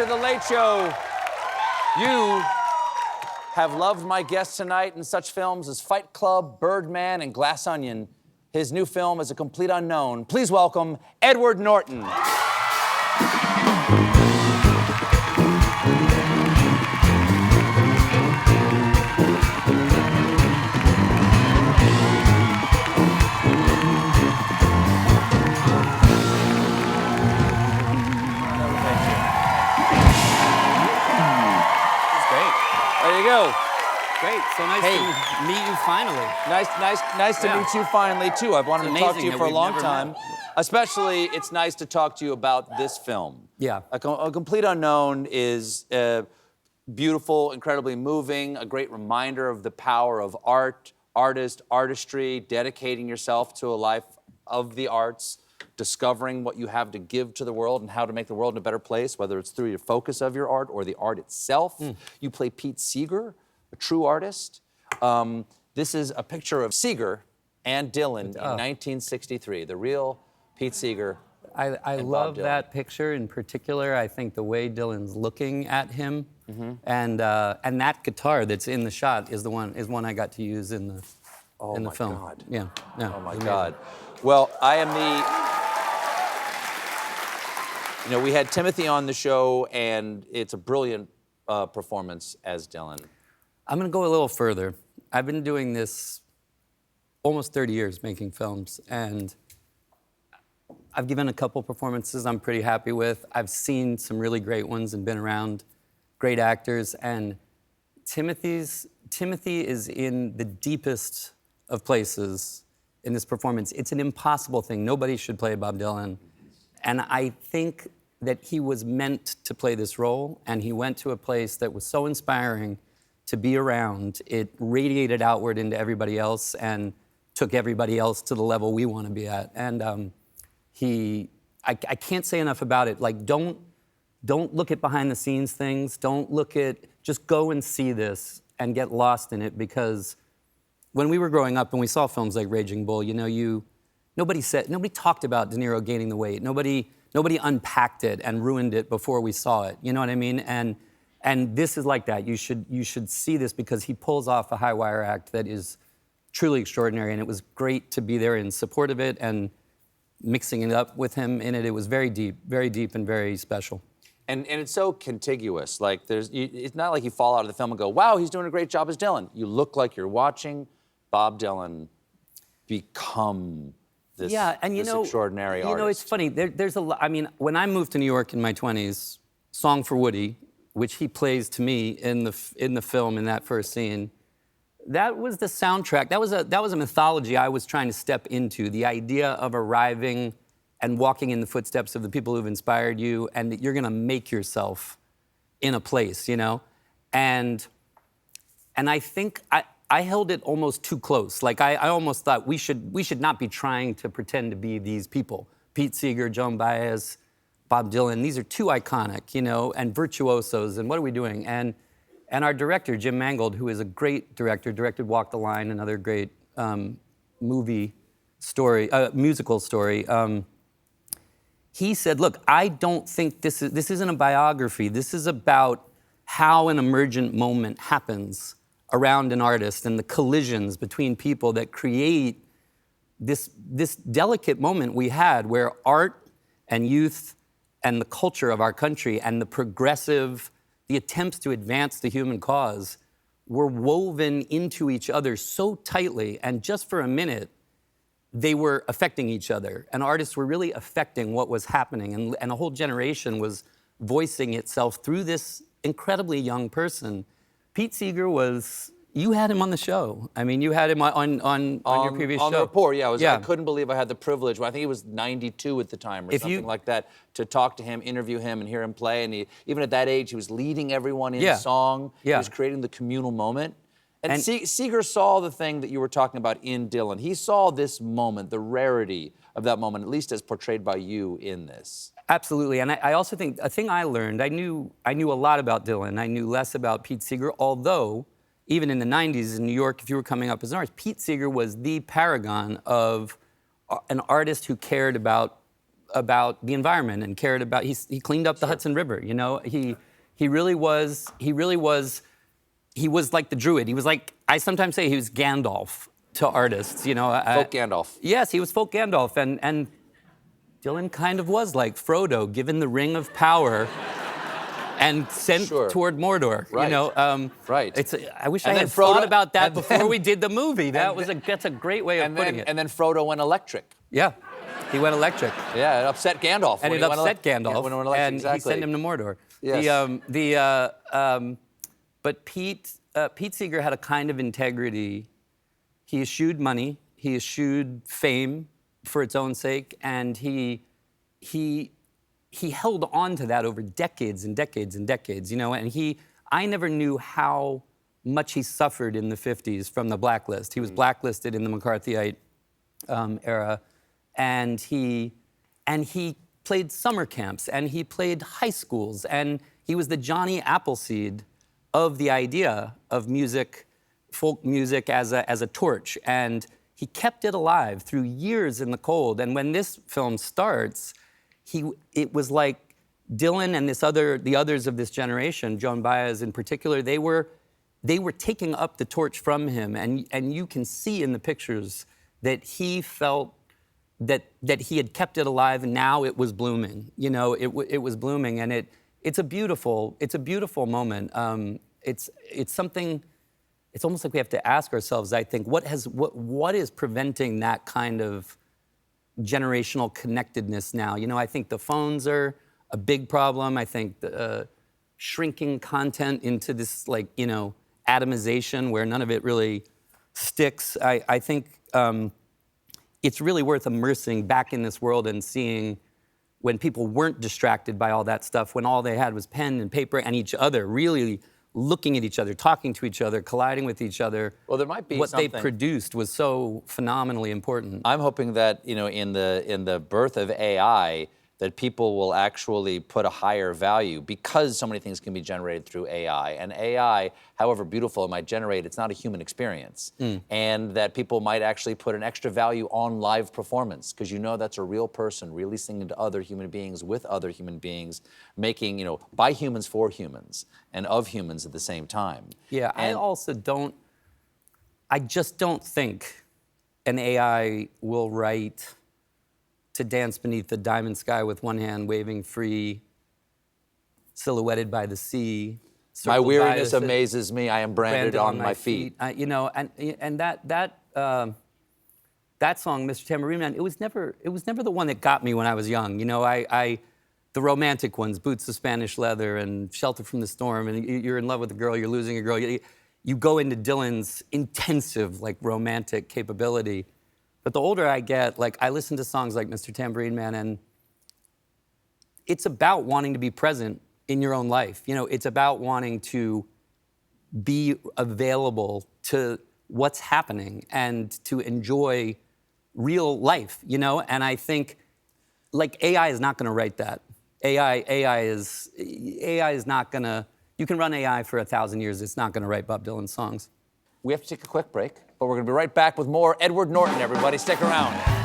to The Late Show. You have loved my guest tonight in such films as Fight Club, Birdman, and Glass Onion. His new film is a complete unknown. Please welcome Edward Norton. There you go. Great. So nice to meet you finally. Nice to meet you finally, too. I've wanted to talk to you for a long time. Met. Especially, it's nice to talk to you about this film. Yeah. A Complete Unknown is beautiful, incredibly moving, a great reminder of the power of art, artistry, dedicating yourself to a life of the arts, discovering what you have to give to the world and how to make the world a better place, whether it's through your focus of your art or the art itself. You play Pete Seeger, a true artist. This is a picture of Seeger and Dylan in 1963, the real Pete Seeger. I love that picture in particular. I think the way Dylan's looking at him, and that guitar that's in the shot is one I got to use in the film. Oh my God. Yeah. Oh my God. Well, I am You know, we had Timothée on the show, and it's a brilliant performance as Dylan. I'm gonna go a little further. I've been doing this almost 30 years, making films, and I've given a couple performances I'm pretty happy with. I've seen some really great ones and been around great actors, and Timothée is in the deepest of places in this performance. It's an impossible thing. Nobody should play Bob Dylan. And I think that he was meant to play this role, and he went to a place that was so inspiring to be around. It radiated outward into everybody else and took everybody else to the level we want to be at. And I can't say enough about it. Like, don't look at behind the scenes things. Just go and see this and get lost in it, because when we were growing up and we saw films like Raging Bull, you know, nobody talked about De Niro gaining the weight. Nobody unpacked it and ruined it before we saw it. You know what I mean? And this is like that. You should see this, because he pulls off a high wire act that is truly extraordinary. And it was great to be there in support of it and mixing it up with him in it. It was very deep and very special. And it's so contiguous. Like, it's not like you fall out of the film and go, wow, he's doing a great job as Dylan. You look like you're watching Bob Dylan become this, this extraordinary artist. You know, it's funny. There's a lot. I mean, when I moved to New York in my 20s, Song for Woody, which he plays to me in the film in that first scene, that was the soundtrack. That was a mythology I was trying to step into. The idea of arriving and walking in the footsteps of the people who've inspired you, and that you're going to make yourself in a place, you know, and I think I held it almost too close. Like, I almost thought we should not be trying to pretend to be these people. Pete Seeger, Joan Baez, Bob Dylan, these are too iconic, you know, and virtuosos, and what are we doing? And our director, Jim Mangold, who is a great director, directed Walk the Line, another great musical story. He said, look, I don't think this isn't a biography. This is about how an emergent moment happens around an artist and the collisions between people that create this delicate moment we had, where art and youth and the culture of our country and the attempts to advance the human cause were woven into each other so tightly, and just for a minute, they were affecting each other. And artists were really affecting what was happening, and a whole generation was voicing itself through this incredibly young person. Pete Seeger you had him on the show. I mean, you had him on your previous show. On The Report, yeah. I couldn't believe I had the privilege, I think he was 92 at the time or something like that, to talk to him, interview him, and hear him play. And even at that age, he was leading everyone in song. He was creating the communal moment. And Seeger saw the thing that you were talking about in Dylan. He saw this moment, the rarity of that moment, at least as portrayed by you in this. Absolutely, and I also think a thing I learned, I knew a lot about Dylan. I knew less about Pete Seeger, although even in the 90s in New York, if you were coming up as an artist, Pete Seeger was the paragon of an artist who cared about about the environment and cared about. He cleaned up the Hudson River. You know, he really was. He was like the Druid. He was like, I sometimes say he was Gandalf to artists. You know, Folk Gandalf. Yes, he was folk Gandalf, and Dylan kind of was like Frodo, given the ring of power. And sent toward Mordor, right. You know. Right. I wish I had thought about that before we did the movie. That's a great way of putting it. And then Frodo went electric. Yeah, he went electric. Yeah, it upset Gandalf. And it upset Gandalf. Yeah, when he went electric, and exactly. he sent him to Mordor. Yes. But Pete Seeger had a kind of integrity. He eschewed money. He eschewed fame for its own sake, and he held on to that over decades and decades and decades, you know, and I never knew how much he suffered in the 50s from the blacklist. He was blacklisted in the McCarthyite era, and he played summer camps, and he played high schools, and he was the Johnny Appleseed of the idea of music, folk music as a torch, and he kept it alive through years in the cold, and when this film starts, it was like Dylan and the others of this generation, Joan Baez in particular, they were taking up the torch from him, and you can see in the pictures that he felt that he had kept it alive, and now it was blooming. You know, it was blooming, and it's a beautiful moment. It's something. It's almost like we have to ask ourselves, I think, what is preventing that kind of generational connectedness now? You know, I think the phones are a big problem. I think the shrinking content into this, like, you know, atomization where none of it really sticks. I think it's really worth immersing back in this world and seeing when people weren't distracted by all that stuff, when all they had was pen and paper and each other, really looking at each other, talking to each other, colliding with each other. Well, there might be what something they produced was so phenomenally important. I'm hoping that, you know, in the birth of AI, that people will actually put a higher value because so many things can be generated through AI. And AI, however beautiful it might generate, it's not a human experience. And that people might actually put an extra value on live performance because you know that's a real person really singing to other human beings with other human beings, making, you know, by humans for humans and of humans at the same time. Yeah, I just don't think an AI will write to dance beneath the diamond sky with one hand waving free, silhouetted by the sea. My weariness amazes me. I am branded on my feet. You know, and that song, Mr. Tambourine Man, it was never the one that got me when I was young. You know, the romantic ones, Boots of Spanish Leather and Shelter from the Storm, and you're in love with a girl, you're losing a girl. You go into Dylan's intensive, like, romantic capability. But the older I get, like, I listen to songs like Mr. Tambourine Man, and it's about wanting to be present in your own life. You know, it's about wanting to be available to what's happening and to enjoy real life, you know? And I think, like, AI is not gonna write that. AI is not gonna, you can run AI for 1,000 years, it's not gonna write Bob Dylan songs. We have to take a quick break, but we're going to be right back with more Edward Norton, everybody. Stick around.